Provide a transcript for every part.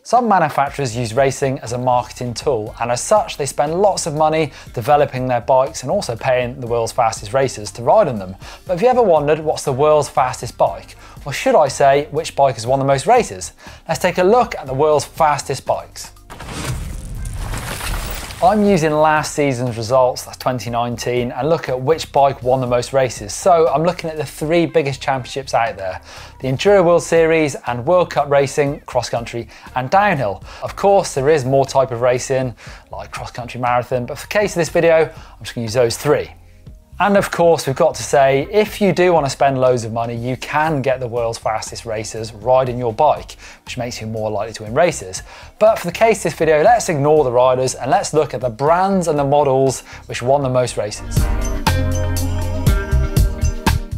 Some manufacturers use racing as a marketing tool, and as such they spend lots of money developing their bikes and also paying the world's fastest racers to ride on them. But have you ever wondered what's the world's fastest bike? Or should I say, which bike has won the most races? Let's take a look at the world's fastest bikes. I'm using last season's results, that's 2019, and look at which bike won the most races. So I'm looking at the three biggest championships out there: the Enduro World Series and World Cup racing, cross country and downhill. Of course, there is more type of racing, like cross country marathon, but for the case of this video, I'm just gonna use those three. And of course, we've got to say, if you do want to spend loads of money, you can get the world's fastest racers riding your bike, which makes you more likely to win races. But for the case of this video, let's ignore the riders and let's look at the brands and the models which won the most races.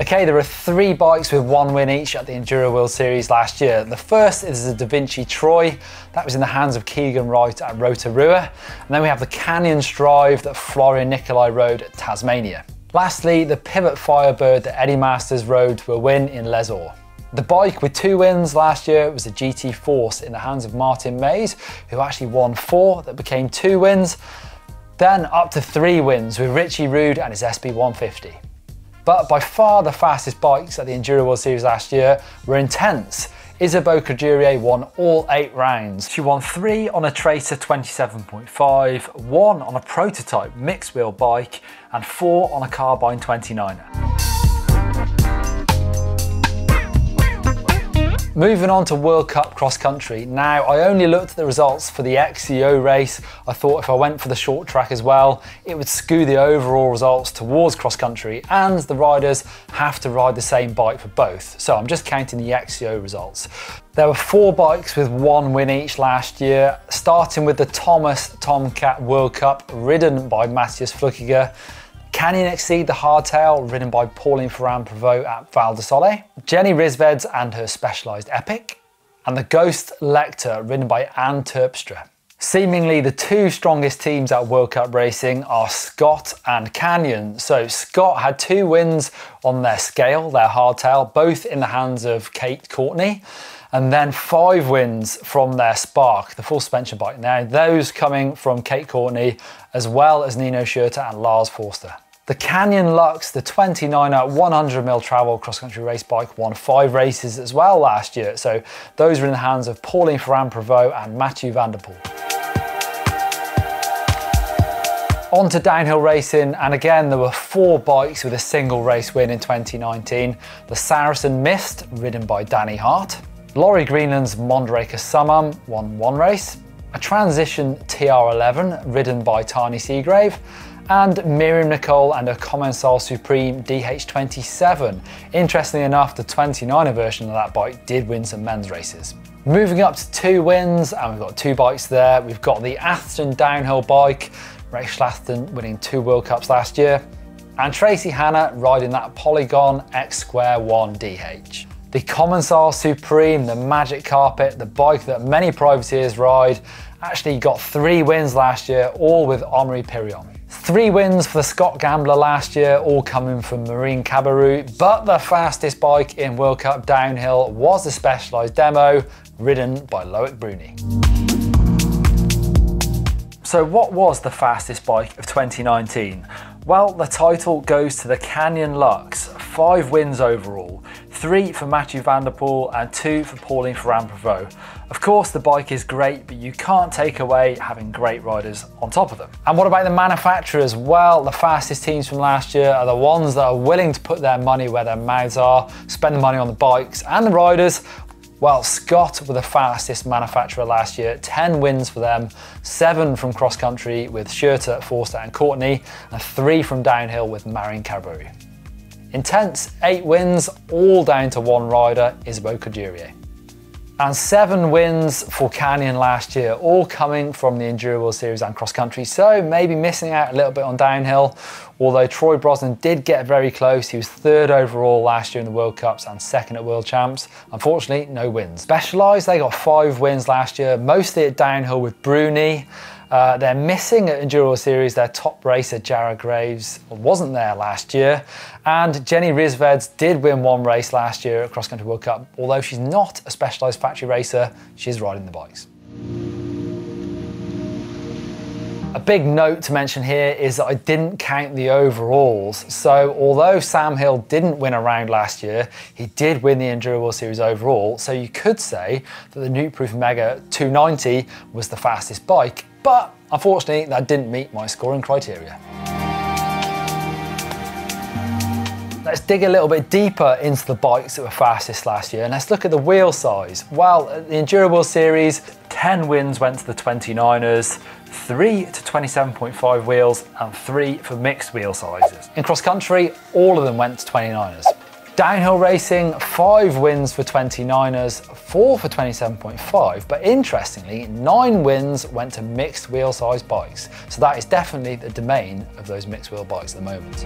Okay, there are three bikes with one win each at the Enduro World Series last year. The first is the Da Vinci Troy. That was in the hands of Keegan Wright at Rotorua. And then we have the Canyon Strive that Florian Nicolai rode at Tasmania. Lastly, the Pivot Firebird that Eddie Masters rode to a win in Les Orr. The bike with 2 wins last year was the GT Force in the hands of Martin Mays, who actually won 4 that became 2 wins. Then up to 3 wins with Richie Rude and his SB150. But by far the fastest bikes at the Enduro World Series last year were intense. Isabeau Courdurier won all 8 rounds. She won 3 on a Tracer 27.5, 1 on a prototype mixed wheel bike, and 4 on a Carbine 29er. Moving on to World Cup cross country. Now, I only looked at the results for the XCO race. I thought if I went for the short track as well, it would skew the overall results towards cross country, and the riders have to ride the same bike for both. So I'm just counting the XCO results. There were 4 bikes with 1 win each last year, starting with the Thomas Tomcat World Cup, ridden by Matthias Flukiger. Canyon Exceed the Hardtail, ridden by Pauline Ferrand-Prévot at Val di Sole. Jenny Rissveds and her Specialized Epic. And the Ghost Lecter, ridden by Anne Terpstra. Seemingly the 2 strongest teams at World Cup racing are Scott and Canyon. So Scott had 2 wins on their scale, their hardtail, both in the hands of Kate Courtney. And then 5 wins from their Spark, the full suspension bike. Now those coming from Kate Courtney, as well as Nino Schurter and Lars Forster. The Canyon Lux, the 29er 100mm travel cross-country race bike, won 5 races as well last year. So those were in the hands of Pauline Ferrand-Prévot and Mathieu van der Poel. On to downhill racing, and again there were 4 bikes with a single race win in 2019. The Saracen Mist, ridden by Danny Hart. Laurie Greenland's Mondraker Summum won 1 race, a Transition TR11 ridden by Tani Seagrave, and Myriam Nicole and her Commencal Supreme DH27. Interestingly enough, the 29er version of that bike did win some men's races. Moving up to 2 wins, and we've got 2 bikes there. We've got the Atherton downhill bike, Rachel Atherton winning 2 World Cups last year, and Tracy Hanna riding that Polygon X Square 1 DH. The Commencal Supreme, the Magic Carpet, the bike that many privateers ride, actually got 3 wins last year, all with Amaury Pierron. 3 wins for the Scott Gambler last year, all coming from Marine Cabarrus, but the fastest bike in World Cup downhill was the Specialized Demo, ridden by Loic Bruni. So what was the fastest bike of 2019? Well, the title goes to the Canyon Lux, 5 wins overall, 3 for Mathieu van der Poel and 2 for Pauline Ferrand-Prévot. Of course the bike is great, but you can't take away having great riders on top of them. And what about the manufacturers? Well, the fastest teams from last year are the ones that are willing to put their money where their mouths are, spend the money on the bikes and the riders. Well, Scott were the fastest manufacturer last year, 10 wins for them, 7 from cross country with Schurter, Forster and Courtney, and 3 from downhill with Marine Cabarrus. Intense, 8 wins, all down to 1 rider, Isabeau Courdurier. And 7 wins for Canyon last year, all coming from the Enduro World Series and cross country, so maybe missing out a little bit on downhill, although Troy Brosnan did get very close. He was 3rd overall last year in the World Cups and 2nd at World Champs. Unfortunately, no wins. Specialized, they got 5 wins last year, mostly at downhill with Bruni. They're missing at Enduro World Series their top racer Jared Graves wasn't there last year, and Jenny Rissveds did win 1 race last year at Cross Country World Cup. Although she's not a specialised factory racer, she's riding the bikes. big note to mention here is that I didn't count the overalls. So although Sam Hill didn't win a round last year, he did win the Enduro World Series overall. So you could say that the Nukeproof Mega 290 was the fastest bike, but unfortunately that didn't meet my scoring criteria. Let's dig a little bit deeper into the bikes that were fastest last year, and let's look at the wheel size. Well, at the Enduro World Series, 10 wins went to the 29ers, 3 to 27.5 wheels, and 3 for mixed wheel sizes. In cross country, all of them went to 29ers. Downhill racing, 5 wins for 29ers, 4 for 27.5, but interestingly, 9 wins went to mixed wheel size bikes. So that is definitely the domain of those mixed wheel bikes at the moment.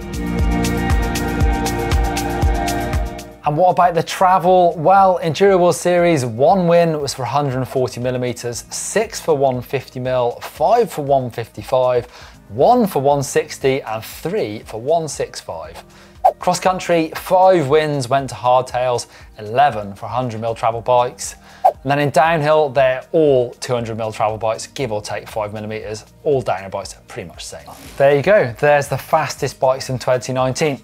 And what about the travel? Well, Enduro World Series, 1 win was for 140mm, 6 for 150mm, 5 for 155, 1 for 160, and 3 for 165. Cross country, 5 wins went to hardtails, 11 for 100mm travel bikes. And then in downhill, they're all 200mm travel bikes, give or take 5mm. All downhill bikes are pretty much the same. There you go, there's the fastest bikes in 2019,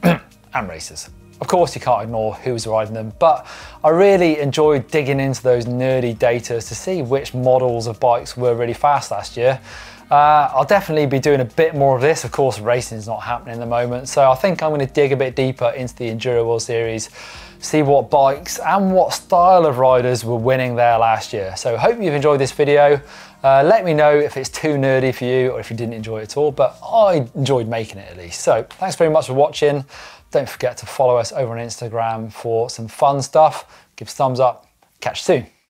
and racers. Of course, you can't ignore who was riding them, but I really enjoyed digging into those nerdy data to see which models of bikes were really fast last year. I'll definitely be doing a bit more of this. Of course, racing is not happening at the moment, so I think I'm going to dig a bit deeper into the Enduro World Series, see what bikes and what style of riders were winning there last year. So I hope you've enjoyed this video. Let me know if it's too nerdy for you or if you didn't enjoy it at all, but I enjoyed making it at least. So thanks very much for watching. Don't forget to follow us over on Instagram for some fun stuff. Give us a thumbs up. Catch you soon.